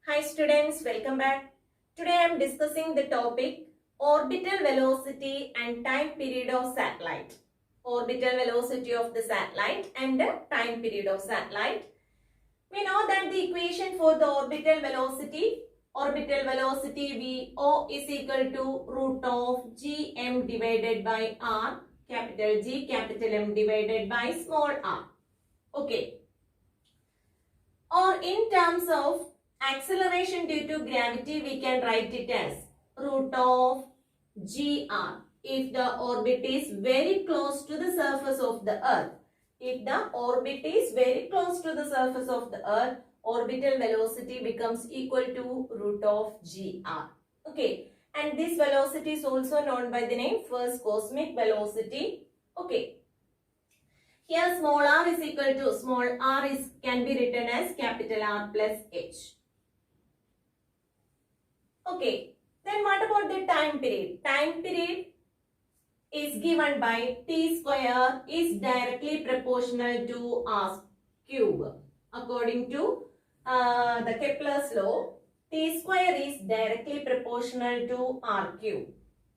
Hi students, welcome back. Today I am discussing the topic orbital velocity and time period of satellite. Orbital velocity of the satellite and the time period of satellite. We know that the equation for the orbital velocity VO is equal to root of gm divided by r, capital G, capital M divided by small r. Okay. Or in terms of acceleration due to gravity, we can write it as root of gr if the orbit is very close to the surface of the earth. If the orbit is very close to the surface of the earth, orbital velocity becomes equal to root of gr. Okay, and this velocity is also known by the name first cosmic velocity. Okay. Here small r is equal to, small r can be written as capital R plus h. Okay, then what about the time period? Time period is given by t square is directly proportional to r cube. According to the Kepler's law, t square is directly proportional to r cube.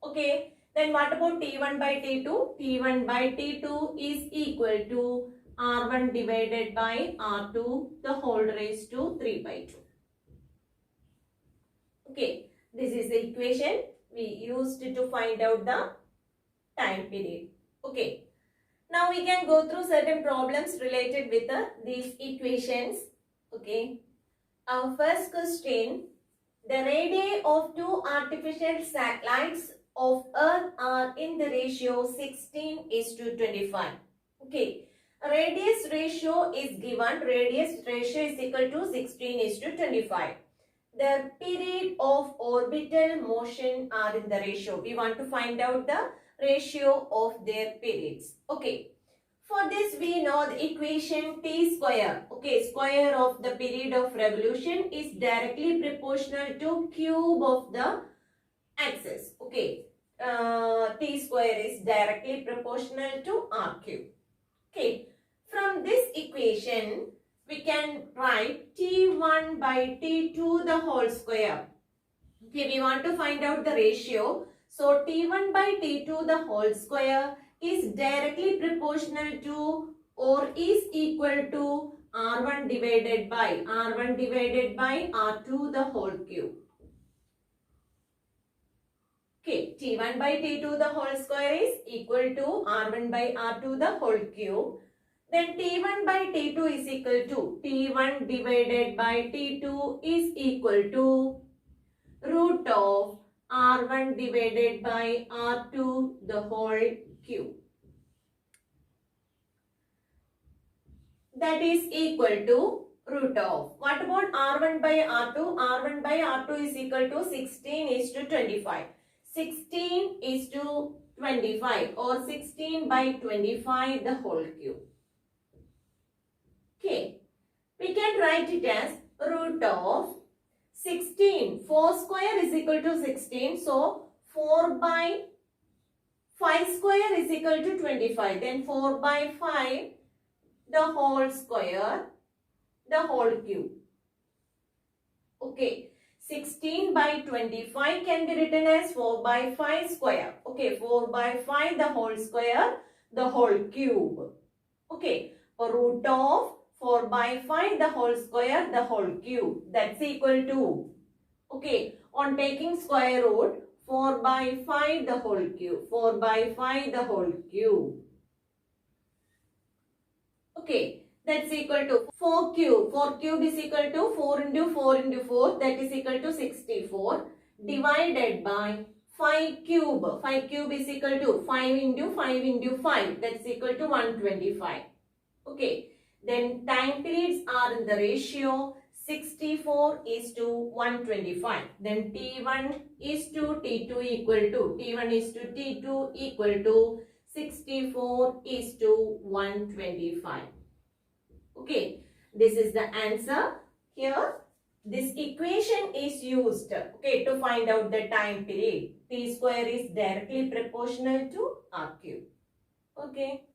Okay. Then what about T1 by T2? T1 by T2 is equal to R1 divided by R2 the whole raised to 3 by 2. Okay, this is the equation we used to find out the time period. Okay, now we can go through certain problems related with these equations. Okay, our first question, the radii of two artificial satellites of Earth are in the ratio 16:25. Okay, radius ratio is given. Radius ratio is equal to 16:25. The period of orbital motion are in the ratio. We want to find out the ratio of their periods. Okay. For this we know the equation t square. Okay, square of the period of revolution is directly proportional to cube of the axis. Okay, t square is directly proportional to r cube. Okay, from this equation we can write t1 by t2 the whole square. Okay, we want to find out the ratio. So t1 by t2 the whole square is directly proportional to or is equal to r1 divided by r2 the whole cube. Okay, t1 by t2 the whole square is equal to r1 by r2 the whole cube. Then t1 by t2 is equal to t1 divided by t2 is equal to root of r1 divided by r2 the whole cube. That is equal to root of. What about r1 by r2? r1 by r2 is equal to 16:25. 16:25 or 16 by 25 the whole cube. Okay, we can write it as root of 16. 4 square is equal to 16. So 4 by 5 square is equal to 25. Then 4 by 5 the whole square the whole cube. Okay. 16 by 25 can be written as 4 by 5 square. Okay, 4 by 5 the whole square, the whole cube. Okay, root of 4 by 5 the whole square, the whole cube. That's equal to, okay, on taking square root, 4 by 5 the whole cube. 4 by 5 the whole cube. Okay. That's equal to 4 cube. 4 cube is equal to 4 into 4 into 4. That is equal to 64. Divided by 5 cube. 5 cube is equal to 5 into 5 into 5. That's equal to 125. Okay. Then time periods are in the ratio 64:125. Then T1 is to T2 equal to, T1 is to T2 equal to 64:125. Okay, this is the answer. Here, this equation is used, okay, to find out the time period. T square is directly proportional to r cube. Okay.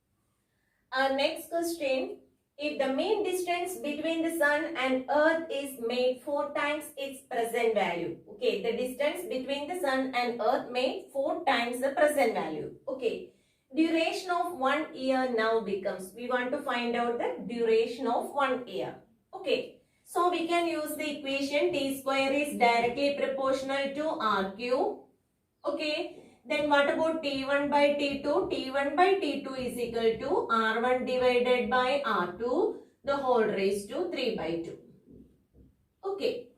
Our next question if the mean distance between the sun and earth is made 4 times its present value. Okay, the distance between the sun and earth made 4 times the present value. Okay, duration of 1 year now becomes, we want to find out the duration of 1 year. Okay, so we can use the equation t square is directly proportional to r cube. Okay, then what about T1 by T2? T1 by T2 is equal to R1 divided by R2, the whole raised to 3 by 2. Okay.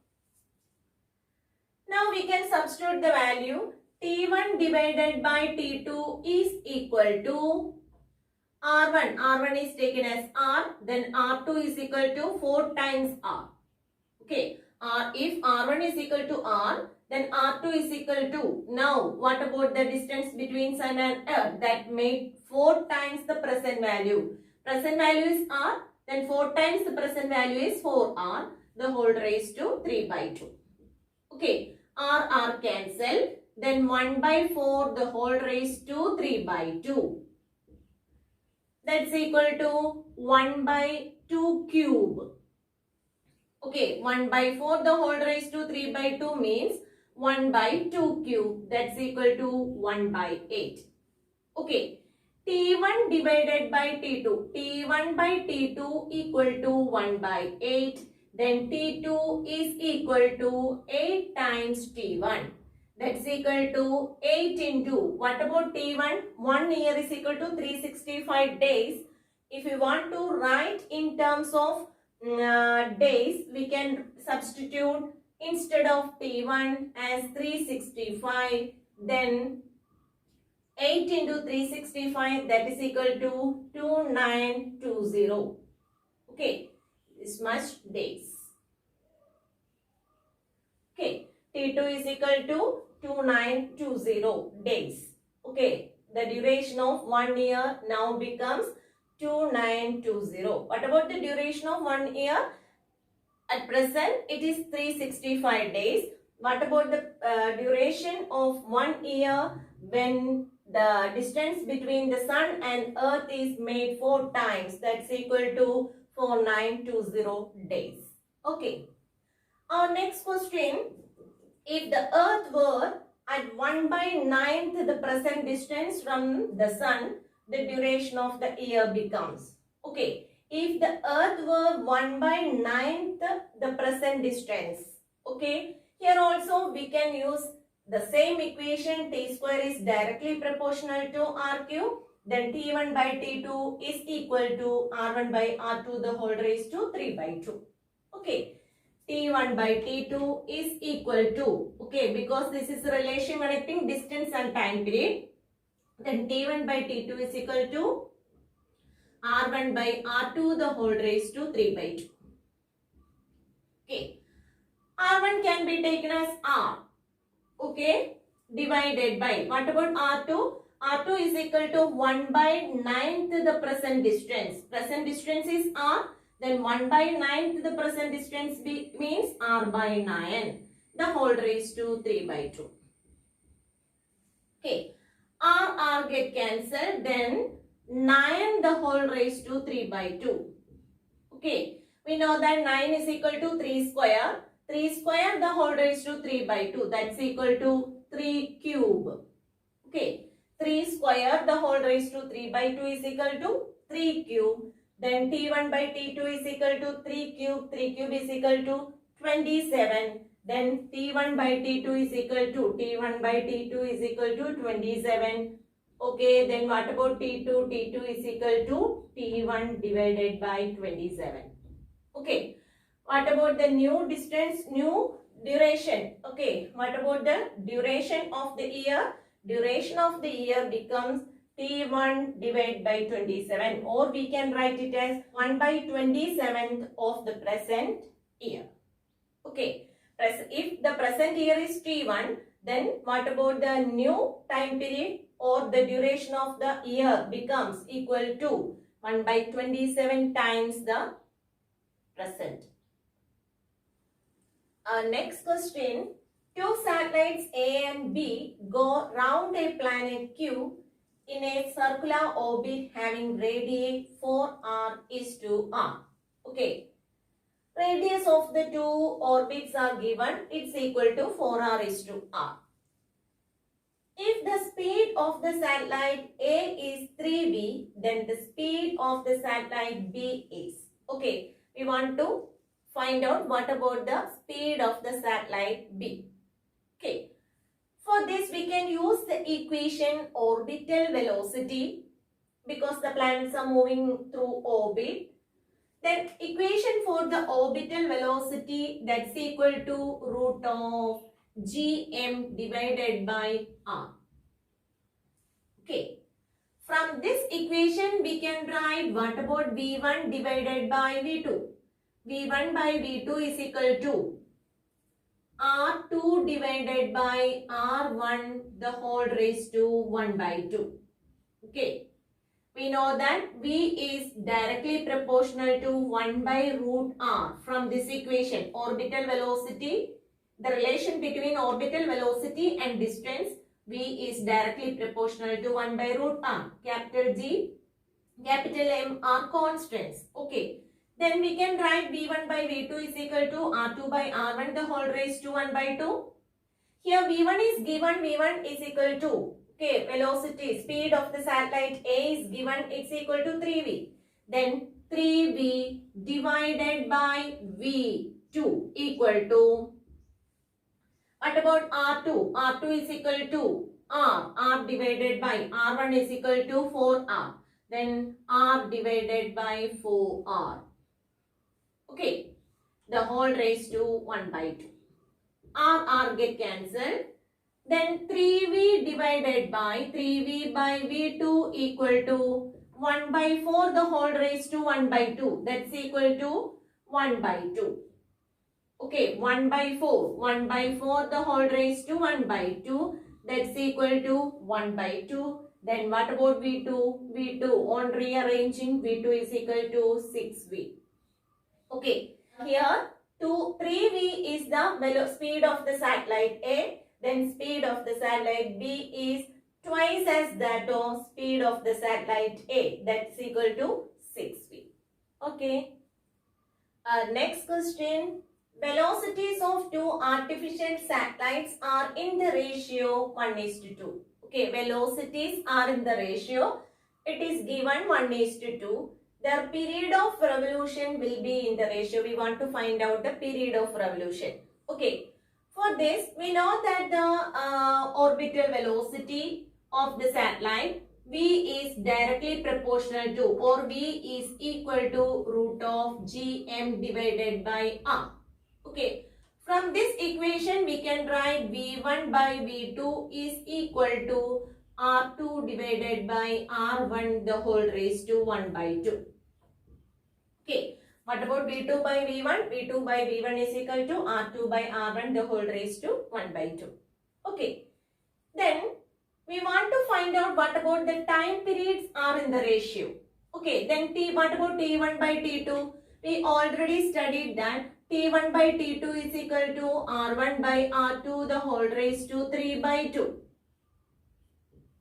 Now we can substitute the value. T1 divided by T2 is equal to R1. R1 is taken as R. Then R2 is equal to 4 times R. Okay. If R1 is equal to R, then R2 is equal to, now what about the distance between sun and earth? That made 4 times the present value. Present value is R, then 4 times the present value is 4R, the whole raised to 3 by 2. Okay, R cancel, then 1 by 4, the whole raised to 3 by 2. That's equal to 1 by 2 cube. Okay, 1 by 4, the whole raised to 3 by 2 means 1 by 2 cube, that's equal to 1 by 8. Okay, T1 divided by T2. T1 by T2 equal to 1 by 8. Then T2 is equal to 8 times T1. That's equal to 8 into, what about T1? 1 year is equal to 365 days. If you want to write in terms of days, we can substitute instead of T1 as 365, then 8 into 365, that is equal to 2920. Okay, this much days. Okay, T2 is equal to 2920 days. Okay, the duration of 1 year now becomes 2920. What about the duration of 1 year? At present, it is 365 days. What about the duration of 1 year when the distance between the sun and earth is made 4 times? That's equal to 4920 days. Okay. Our next question, if the earth were at 1 by 9th the present distance from the sun, the duration of the year becomes. Okay. If the earth were 1 by 9th the present distance. Okay. Here also we can use the same equation, t square is directly proportional to r cube. Then T1 by T2 is equal to R1 by R2 the whole raised to 3 by 2. Okay. T1 by T2 is equal to, okay, because this is a relation connecting distance and time period. Then T1 by T2 is equal to R1 by R2 the whole raised to 3 by 2. Okay. R1 can be taken as R. Okay. Divided by, what about R2? R2 is equal to 1 by 9th the present distance. Present distance is R. Then 1 by 9th the present distance means R by 9. The whole raised to 3 by 2. Okay. R get cancelled. Then 9 the whole raised to 3 by 2. Okay. We know that 9 is equal to 3 square. 3 square the whole raised to 3 by 2. That's equal to 3 cube. Okay. 3 square the whole raised to 3 by 2 is equal to 3 cube. Then T1 by T2 is equal to 3 cube. 3 cube is equal to 27. Then T1 by T2 is equal to, T1 by T2 is equal to 27. Okay, then what about T2? T2 is equal to T1 divided by 27. Okay, what about the new distance, new duration? Okay, what about the duration of the year? Duration of the year becomes T1 divided by 27, or we can write it as 1 by 27th of the present year. Okay, if the present year is T1, then what about the new time period or the duration of the year becomes equal to 1 by 27 times the present. Next question. Two satellites A and B go round a planet Q in a circular orbit having radii 4r is to r. Okay. Radius of the two orbits are given. It's equal to 4r is to r. If the speed of the satellite A is 3v, then the speed of the satellite B is. Okay. We want to find out what about the speed of the satellite B. Okay. For this, we can use the equation orbital velocity because the planets are moving through orbit. Then equation for the orbital velocity, that's equal to root of gm divided by r. Okay. From this equation, we can write what about v1 divided by v2. v1 by v2 is equal to r2 divided by r1 the whole raised to 1 by 2. Okay. We know that v is directly proportional to 1 by root r from this equation. Orbital velocity, the relation between orbital velocity and distance, v is directly proportional to 1 by root r. Capital G, capital M are constants. Okay. Then we can write v1 by v2 is equal to r2 by r1 the whole raised to 1 by 2. Here v1 is given, v1 is equal to, okay, velocity, speed of the satellite A is given, it's equal to 3v. Then 3v divided by v2 equal to, what about r2? r2 is equal to r divided by r1 is equal to 4r. Then r divided by 4r. Okay, the whole raised to 1 by 2. r get cancelled. Then 3v divided by 3v by v2 equal to 1 by 4 the whole raised to 1 by 2. That's equal to 1 by 2. Okay, 1 by 4. 1 by 4 the whole raised to 1 by 2. That's equal to 1 by 2. Then what about v2? v2 on rearranging, v2 is equal to 6v. Okay, here 3v is the speed of the satellite A. Then speed of the satellite B is twice as that of speed of the satellite A. That's equal to 6v. Okay. Next question. Velocities of two artificial satellites are in the ratio 1:2. Okay. Velocities are in the ratio. It is given 1:2. Their period of revolution will be in the ratio. We want to find out the period of revolution. Okay. For this, we know that the orbital velocity of the satellite v is directly proportional to, or v is equal to root of gm divided by r. Okay. From this equation, we can write v1 by v2 is equal to r2 divided by r1 the whole raised to 1 by 2. Okay. What about v2 by v1? v2 by v1 is equal to r2 by r1 the whole raised to 1 by 2. Okay. Then we want to find out what about the time periods are in the ratio. Okay. Then what about t1 by t2? We already studied that t1 by t2 is equal to r1 by r2 the whole raised to 3 by 2.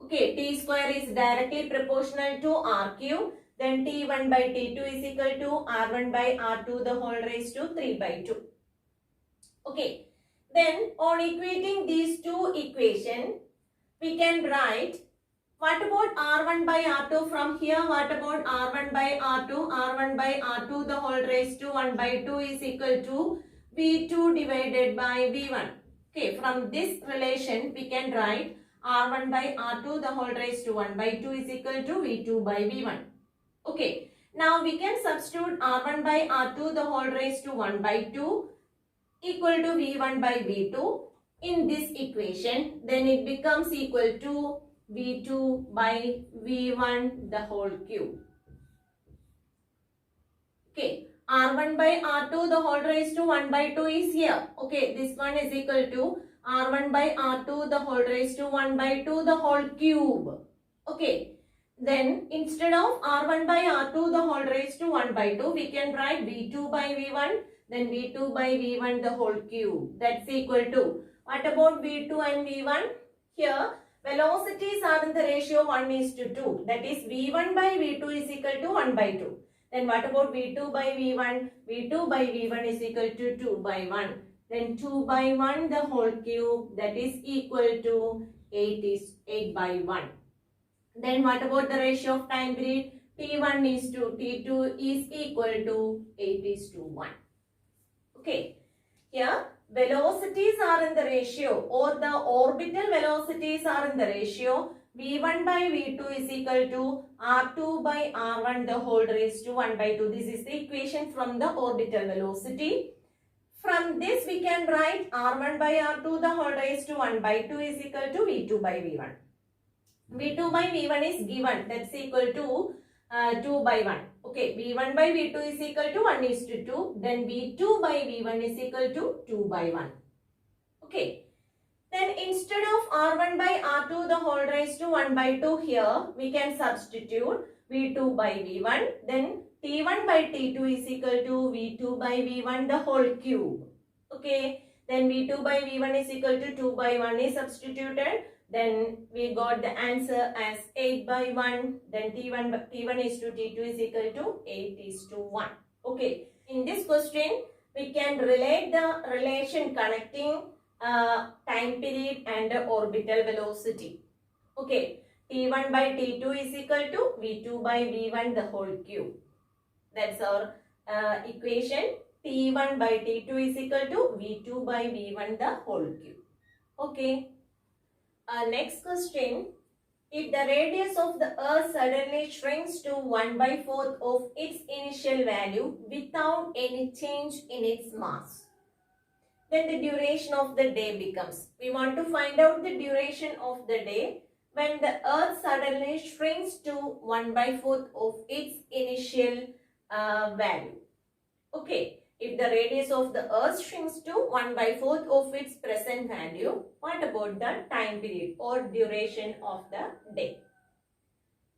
Okay. T square is directly proportional to r cube. Then T1 by T2 is equal to R1 by R2 the whole raised to 3 by 2. Okay. Then on equating these two equations, we can write what about R1 by R2 from here? What about R1 by R2? R1 by R2 the whole raised to 1 by 2 is equal to V2 divided by V1. Okay. From this relation, we can write R1 by R2 the whole raised to 1 by 2 is equal to V2 by V1. Okay, now we can substitute R1 by R2 the whole raised to 1 by 2 equal to V1 by V2 in this equation. Then it becomes equal to V2 by V1 the whole cube. Okay, R1 by R2 the whole raised to 1 by 2 is here. Okay, this one is equal to R1 by R2 the whole raised to 1 by 2 the whole cube. Okay. Then instead of R1 by R2 the whole raised to 1 by 2, we can write V2 by V1, then V2 by V1 the whole cube. That's equal to, what about V2 and V1? Here velocities are in the ratio 1 is to 2. That is V1 by V2 is equal to 1 by 2. Then what about V2 by V1? V2 by V1 is equal to 2 by 1. Then 2 by 1 the whole cube, that is equal to 8 by 1. Then what about the ratio of time period? T1 is to T2 is equal to 8 is to 1. Okay. Here velocities are in the ratio, or the orbital velocities are in the ratio V1 by V2 is equal to R2 by R1 the whole raised to 1 by 2. This is the equation from the orbital velocity. From this we can write R1 by R2 the whole raised to 1 by 2 is equal to V2 by V1. V2 by V1 is given, that's equal to 2 by 1. Okay, V1 by V2 is equal to 1 is to 2. Then V2 by V1 is equal to 2 by 1. Okay. Then instead of R1 by R2 the whole raised to 1 by 2 here, we can substitute V2 by V1. Then T1 by T2 is equal to V2 by V1 the whole cube. Okay. Then V2 by V1 is equal to 2 by 1 is substituted. Then we got the answer as 8 by 1. Then T1 is to T2 is equal to 8 is to 1. Okay. In this question, we can relate the relation connecting time period and orbital velocity. Okay. T1 by T2 is equal to V2 by V1 the whole cube. That's our equation. T1 by T2 is equal to V2 by V1 the whole cube. Okay. Next question. If the radius of the earth suddenly shrinks to 1 by 4th of its initial value without any change in its mass, then the duration of the day becomes. We want to find out the duration of the day when the earth suddenly shrinks to 1 by 4th of its initial value. Okay. If the radius of the earth shrinks to 1 by 4th of its present value, what about the time period or duration of the day?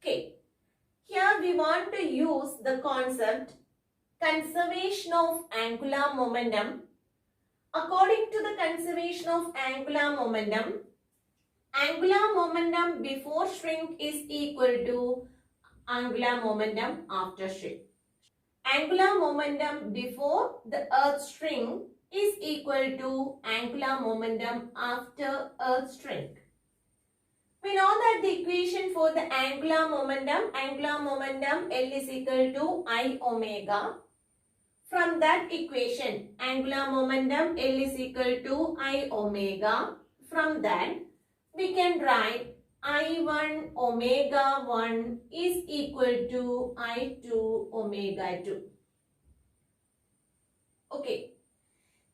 Okay. Here we want to use the concept conservation of angular momentum. According to the conservation of angular momentum before shrink is equal to angular momentum after shrink. Angular momentum before the earth shrink is equal to angular momentum after earth shrink. We know that the equation for the angular momentum L is equal to I omega. From that equation, angular momentum L is equal to I omega. From that, we can write I1 omega 1 is equal to I2 omega 2. Okay.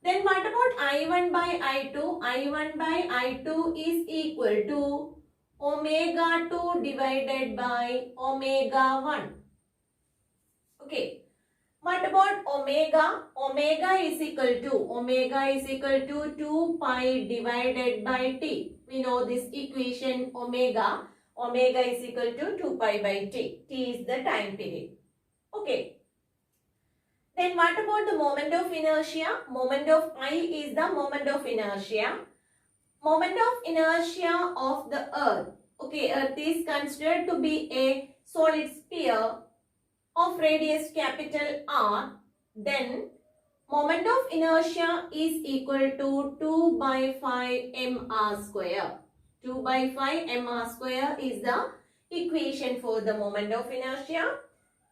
Then what about I1 by I2? I1 by I2 is equal to omega 2 divided by omega 1. Okay. What about omega? Omega is equal to 2 pi divided by t. We know this equation omega. Omega is equal to 2 pi by t. T is the time period. Okay. Then what about the moment of inertia? Moment of I is the moment of inertia. Moment of inertia of the earth. Okay, earth is considered to be a solid sphere of radius capital R. Then moment of inertia is equal to 2 by 5 mr square. 2 by 5 mr square is the equation for the moment of inertia.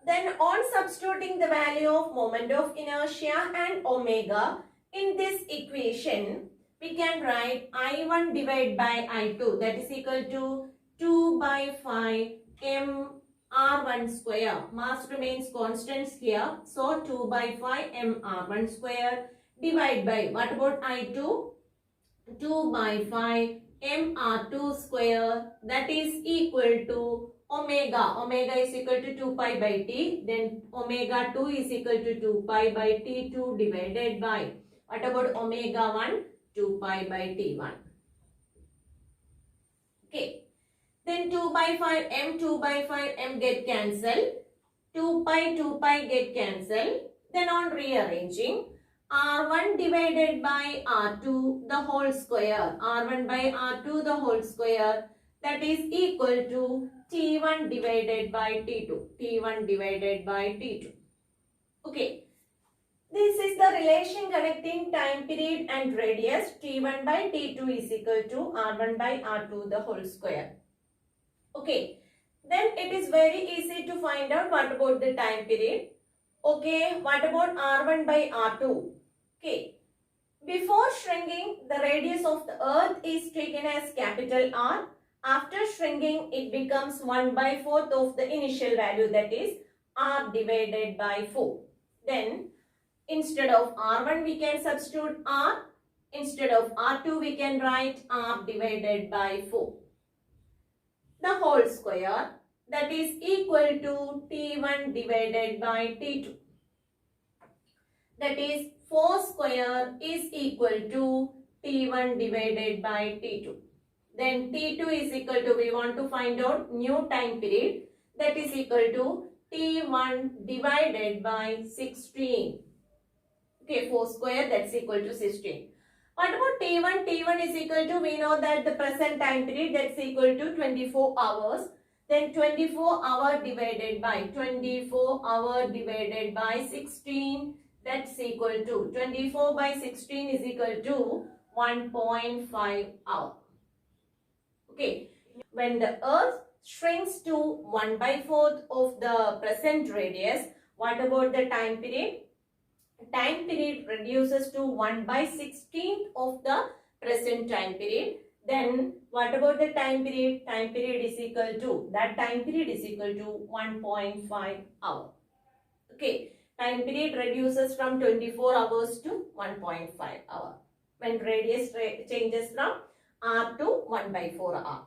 Then on substituting the value of moment of inertia and omega in this equation, we can write I1 divided by I2, that is equal to 2 by 5 m R1 square. Mass remains constants here. So 2 by 5 m R1 square divided by, what about I2? 2 by 5 m R2 square, that is equal to omega. Omega is equal to 2 pi by t. Then omega 2 is equal to 2 pi by t2 divided by, what about omega 1? 2 pi by t1. Okay. Then 2 by 5 m get cancelled. 2 pi get cancelled. Then on rearranging, R1 divided by R2 the whole square. R1 by R2 the whole square. that is equal to T1 divided by T2. T1 divided by T2. Okay. This is the relation connecting time period and radius. T1 by T2 is equal to R1 by R2 the whole square. Okay. Then it is very easy to find out what about the time period. Okay. What about R1 by R2? Okay. Before shrinking, the radius of the earth is taken as capital R. After shrinking, it becomes 1 by 4th of the initial value, that is R divided by 4. Then, instead of R1, we can substitute R. Instead of R2, we can write R divided by 4. The whole square, that is equal to T1 divided by T2. That is 4 square is equal to T1 divided by T2. Then T2 is equal to, we want to find out new time period, that is equal to T1 divided by 16. Okay, 4 square, that's equal to 16. What about T1? T1 is equal to, we know that the present time period, that's equal to 24 hours. Then 24 hour divided by 16. That's equal to 24 by 16 is equal to 1.5 hour. Okay. When the earth shrinks to 1 by 4th of the present radius, what about the time period? Time period reduces to 1 by 16th of the present time period. Then what about the time period? Time period is equal to, that time period is equal to 1.5 hour. Okay. Time period reduces from 24 hours to 1.5 hour when radius changes from R to 1 by 4 R.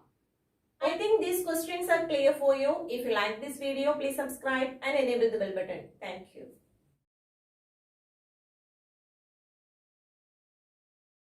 I think these questions are clear for you. If you like this video, please subscribe and enable the bell button. Thank you.